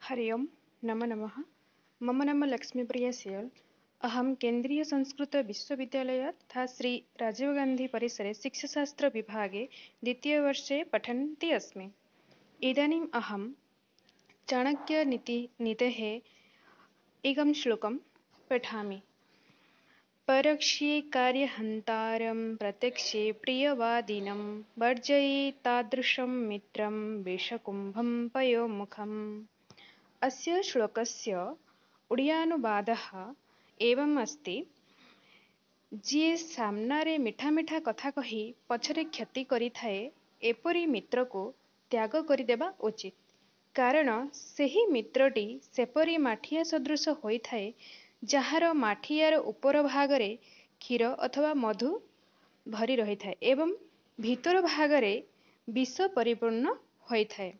हरि ओं नमो नमः। मम नाम लक्ष्मीप्रिया सियल्। अहं केन्द्रीयसंस्कृतविश्वविद्यालयात् तथा श्री राजीव गान्धी परिसरे शिक्षाशास्त्रविभागे द्वितीयवर्षे पठन्ती अस्मि। इदानीम् अहं चाणक्यनीतेः एकं श्लोकं पठामि। परोक्षे कार्यहन्तारं प्रत्यक्षे प्रियवादिनं वर्जयेत्तादृशं मित्रं विषकुम्भं पयोमुखम्। अस्य श्लोकस्य ओडियानुवादः एवम् अस्ति। ଯିଏ ସାମ୍ନାରେ ମିଠା ମିଠା କଥା କହି ପଛରେ କ୍ଷତି କରିଥାଏ ଏପରି ମିତ୍ରକୁ ତ୍ୟାଗ କରିଦେବା ଉଚିତ। କାରଣ ସେହି ମିତ୍ରଟି ସେପରି ମାଠିଆ ସଦୃଶ ହୋଇଥାଏ ଯାହାର ମାଠିଆର ଉପର ଭାଗରେ କ୍ଷୀର ଅଥବା ମଧୁ ଭରି ରହିଥାଏ ଏବଂ ଭିତର ଭାଗରେ ବିଷ ପରିପୂର୍ଣ୍ଣ ହୋଇଥାଏ।